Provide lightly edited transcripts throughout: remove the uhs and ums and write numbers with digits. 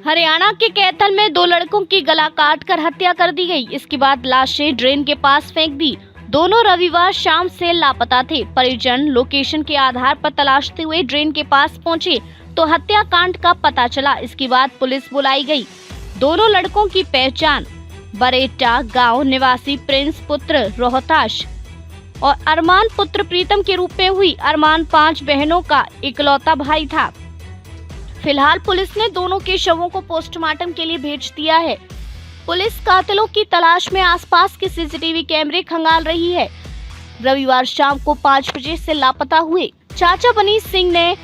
हरियाणा के कैथल में 2 लड़कों की गला काटकर हत्या कर दी गई। इसके बाद लाशें ड्रेन के पास फेंक दी। दोनों रविवार शाम से लापता थे। परिजन लोकेशन के आधार पर तलाशते हुए ड्रेन के पास पहुंचे तो हत्याकांड का पता चला। इसके बाद पुलिस बुलाई गई। दोनों लड़कों की पहचान बरेटा गांव निवासी प्रिंस पुत्र रोहताश और अरमान पुत्र प्रीतम के रूप में हुई। अरमान 5 बहनों का इकलौता भाई था। फिलहाल पुलिस ने दोनों के शवों को पोस्टमार्टम के लिए भेज दिया है। पुलिस कातिलों की तलाश में आसपास के सीसीटीवी कैमरे खंगाल रही है। रविवार शाम को 5 बजे से लापता हुए चाचा बनी सिंह ने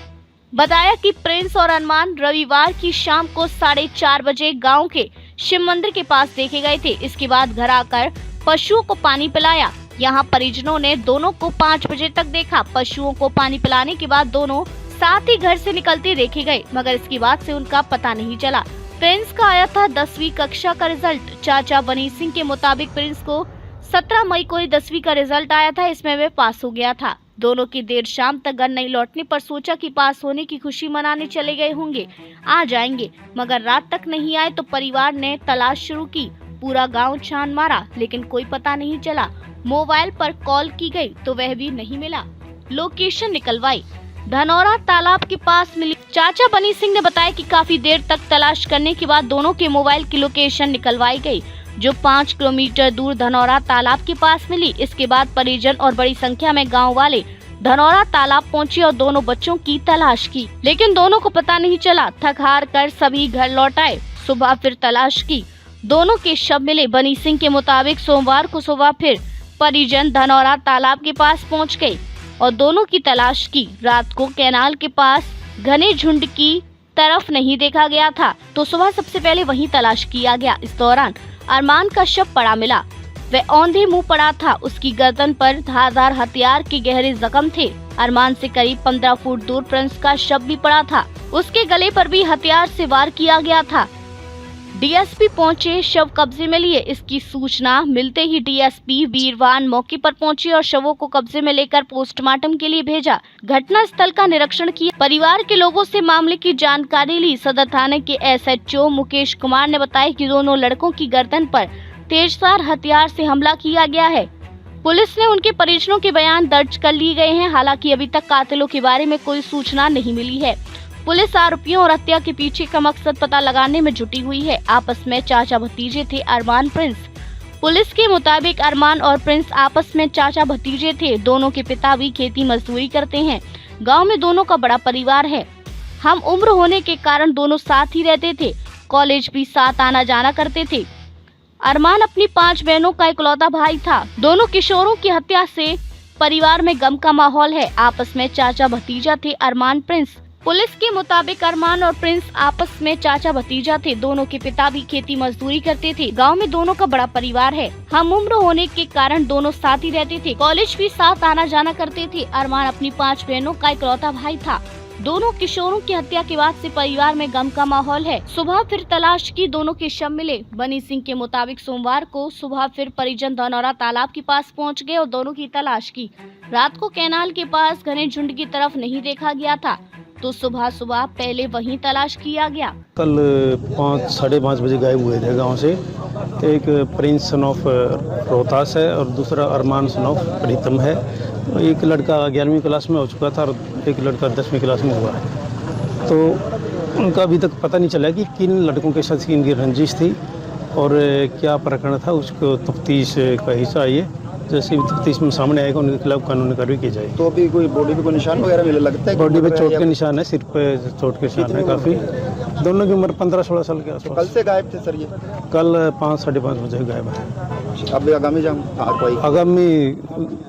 बताया कि प्रिंस और अरमान रविवार की शाम को 4:30 बजे गांव के शिव मंदिर के पास देखे गए थे। इसके बाद घर आकर पशुओं को पानी पिलाया। यहां परिजनों ने दोनों को 5 बजे तक देखा। पशुओं को पानी पिलाने के बाद दोनों साथ ही घर से निकलते देखे गए, मगर इसके बाद से उनका पता नहीं चला। प्रिंस का आया था 10वीं कक्षा का रिजल्ट। चाचा बनी सिंह के मुताबिक प्रिंस को 17 मई को 10वीं का रिजल्ट आया था। इसमें वे पास हो गया था। दोनों की देर शाम तक घर नहीं लौटने पर सोचा कि पास होने की खुशी मनाने चले गए होंगे, आ जाएंगे, मगर रात तक नहीं आए तो परिवार ने तलाश शुरू की। पूरा गांव छान मारा लेकिन कोई पता नहीं चला। मोबाइल पर कॉल की गई तो वह भी नहीं मिला। लोकेशन निकलवाई, धनौरा तालाब के पास मिली। चाचा बनी सिंह ने बताया कि काफी देर तक तलाश करने के बाद दोनों के मोबाइल की लोकेशन निकलवाई गई, जो 5 किलोमीटर दूर धनौरा तालाब के पास मिली। इसके बाद परिजन और बड़ी संख्या में गांव वाले धनौरा तालाब पहुंचे और दोनों बच्चों की तलाश की, लेकिन दोनों को पता नहीं चला। थक हार कर सभी घर लौट आए। सुबह फिर तलाश की, दोनों के शव मिले। बनी सिंह के मुताबिक सोमवार को सुबह फिर परिजन धनौरा तालाब के पास पहुंच गए और दोनों की तलाश की। रात को कैनाल के पास घने झुंड की तरफ नहीं देखा गया था तो सुबह सबसे पहले वहीं तलाश किया गया। इस दौरान अरमान का शव पड़ा मिला। वह औंधे मुंह पड़ा था। उसकी गर्दन पर धारदार हथियार के गहरे जख्म थे। अरमान से करीब 15 फुट दूर प्रिंस का शव भी पड़ा था। उसके गले पर भी हथियार से वार किया गया था। डीएसपी पहुंचे, शव कब्जे में लिए। इसकी सूचना मिलते ही डीएसपी वीरवान मौके पर पहुंचे और शवों को कब्जे में लेकर पोस्टमार्टम के लिए भेजा। घटना स्थल का निरीक्षण किया, परिवार के लोगों से मामले की जानकारी ली। सदर थाने के एसएचओ मुकेश कुमार ने बताया कि दोनों लड़कों की गर्दन पर तेजधार हथियार से हमला किया गया है। पुलिस ने उनके परिजनों के बयान दर्ज कर लिए गए हैं। हालांकि अभी तक कातिलों के बारे में कोई सूचना नहीं मिली है। पुलिस आरोपियों और हत्या के पीछे का मकसद पता लगाने में जुटी हुई है। आपस में चाचा भतीजे थे अरमान प्रिंस। पुलिस के मुताबिक अरमान और प्रिंस आपस में चाचा भतीजे थे। दोनों के पिता भी खेती मजदूरी करते हैं। गांव में दोनों का बड़ा परिवार है। हम उम्र होने के कारण दोनों साथ ही रहते थे। कॉलेज भी साथ आना जाना करते थे। अरमान अपनी 5 बहनों का इकलौता भाई था। दोनों किशोरों की हत्या से परिवार में गम का माहौल है। आपस में चाचा भतीजा थे अरमान प्रिंस। पुलिस के मुताबिक अरमान और प्रिंस आपस में चाचा भतीजा थे। दोनों के पिता भी खेती मजदूरी करते थे। गांव में दोनों का बड़ा परिवार है। हम उम्र होने के कारण दोनों साथ ही रहते थे। कॉलेज भी साथ आना जाना करते थे। अरमान अपनी 5 बहनों का इकलौता भाई था। दोनों किशोरों की हत्या के बाद से परिवार में गम का माहौल है। सुबह फिर तलाश की, दोनों के शव मिले। बनी सिंह के मुताबिक सोमवार को सुबह फिर परिजन धनौरा तालाब के पास पहुंच गए और दोनों की तलाश की। रात को कैनाल के पास घने झुंड की तरफ नहीं देखा गया था तो सुबह पहले वहीं तलाश किया गया। कल 5-5:30 बजे गायब हुए थे गांव से। एक प्रिंस सन ऑफ रोहतास है और दूसरा अरमान सन ऑफ प्रीतम है। एक लड़का 11वीं क्लास में हो चुका था और एक लड़का 10वीं क्लास में हुआ है। तो उनका अभी तक पता नहीं चला कि किन लड़कों के साथ इनकी रंजिश थी और क्या प्रकरण था। उसको तफ्तीश का हिस्सा ये जैसे भी तफ्तीश में सामने आएगा उनके खिलाफ कानूनी कार्रवाई की जाएगी। तो अभी कोई बॉडी पे कोई निशान वगैरह मिले लगता है? बॉडी पे चोट के निशान है, सिर पे चोट के निशान है काफ़ी। दोनों की उम्र 15-16 साल के आसपास। कल से गायब थे सर ये? कल 5-5:30 बजे गायब है। अब आगामी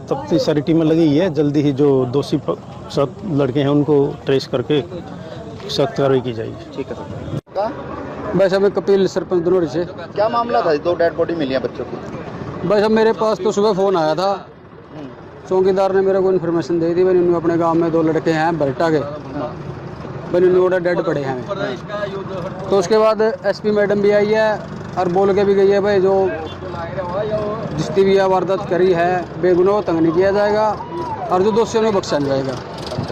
तफ्तीश सारी टीमें लगी है। जल्दी ही जो दोषी लड़के हैं उनको ट्रेस करके सख्त कार्रवाई की जाएगी। ठीक है सर। बस हमें कपिल सरपंच धनौरी से। क्या मामला था? 2 डेड बॉडी मिली है बच्चों की। बस अब मेरे पास तो सुबह फ़ोन आया था। चौकीदार ने मेरे को इन्फॉर्मेशन दे दी। मैंने अपने गांव में 2 लड़के हैं बरेटा के, मैंने डेड पड़े हैं। तो उसके बाद एसपी मैडम भी आई है और बोल के भी गई है भाई जो जिसकी भी वारदात करी है बेगुनाह तंग नहीं किया जाएगा और जो दोषियों में बख्शा नहीं जाएगा।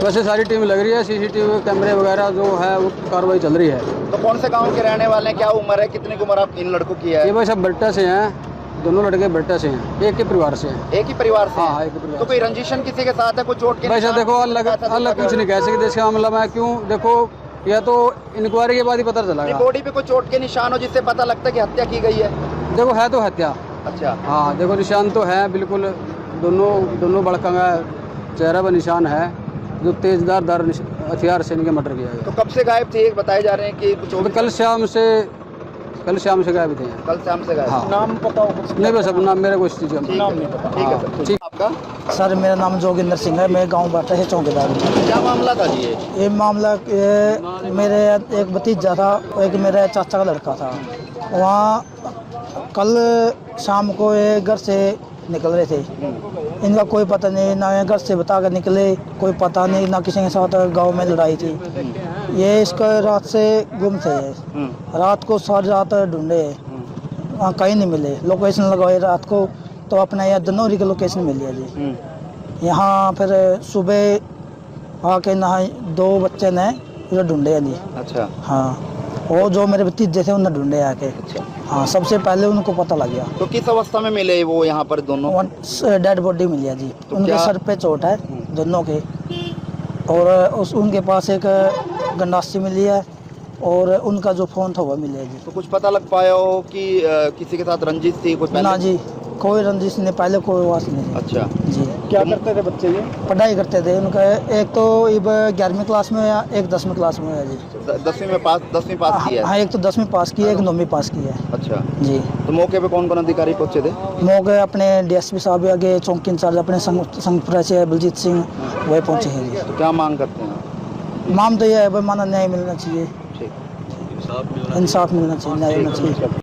वैसे सारी टीम लग रही है, सीसीटीवी कैमरे वगैरह जो है वो कार्रवाई चल रही है। तो कौन से गांव के रहने वाले हैं, क्या उम्र है, कितनी की उम्र आप इन लड़कों की है? ये भाई सब बेल्टा से हैं, दोनों लड़के बेल्टा से हैं, एक ही परिवार से हैं। एक ही परिवार से? हाँ, एक ही परिवार। तो कोई रंजिशन किसी के साथ है, कोई चोट के भाई साहब निशान देखो किसी के साथ है? अलग कुछ नहीं कह सकते इसका मामला में, क्यों देखो यह तो इंक्वायरी के बाद ही पता चलेगा। बॉडी पे कोई चोट के निशान हो जिससे पता लगता है कि हत्या की गई है? देखो है तो हत्या। अच्छा। हाँ देखो निशान तो है बिल्कुल, दोनों बड़का का चेहरा पर निशान है, जो तेजदार हथियार से इनके मर्डर किया गया। तो कब से गायब थे? एक बताए जा रहे हैं कि कुछ तो कल शाम से गायब थे। कल शाम से गायब। हाँ। नाम पता हो कुछ? नहीं बस अब नाम मेरे को इस चीज़ का नाम नहीं पता। ठीक है सर। ठीक। आपका सर मेरा नाम जोगिंदर सिंह है, मैं गांव बैठा है चौकीदार में। क्या मामला था जी? ये मामला मेरे एक भतीजा था, एक मेरे चाचा का लड़का था। वहाँ कल शाम को ये घर से निकल रहे थे, इनका कोई पता नहीं, ना ये घर से बता कर निकले, कोई पता नहीं, ना किसी के साथ गांव में लड़ाई थी। ये इसको रात से गुम थे, रात को सारी रात ढूंढे, वहाँ कहीं नहीं मिले। लोकेशन लगवाई रात को, तो अपने यहाँ धनौरी की लोकेशन मिली है जी। यहाँ फिर सुबह आके नहा दो बच्चे ने इधर ढूंढे हैं जी। अच्छा। हाँ, वो जो मेरे भतीजे थे उन्हें ढूंढे आके। अच्छा। हाँ, सबसे पहले उनको पता लग गया। तो किस अवस्था में मिले वो यहाँ पर दोनों? डेड बॉडी मिली है जी। तो उनके क्या- सर पे चोट है दोनों के, और उनके पास एक गंडासी मिली है, और उनका जो फोन था वो मिला है जी। तो कुछ पता लग पाया हो कि किसी के साथ रंजिश थी कुछ पहले? ना जी, कोई रंजिश नहीं, पहले कोई वास नहीं अच्छा। जी। क्या करते थे बच्चे ये? पढ़ाई करते थे। उनका एक तो अब 11वीं क्लास में है, एक 10वीं क्लास में है जी। 10वीं पास की है? हाँ, एक तो 10वीं पास की है, एक 9वीं पास की है अच्छा। जी। तो मौके पे कौन कौन अधिकारी पहुंचे थे? मौके अपने डीएसपी साहब आगे, चौकी इंचार्ज अपने संगपुरा से बलजीत सिंह वही पहुंचे हैं जी। तो क्या मांग करते हैं? माम तो यह है भाई, माना न्याय मिलना चाहिए, ठीक। इंसाफ मिलना चाहिए, न्याय मिलना चाहिए।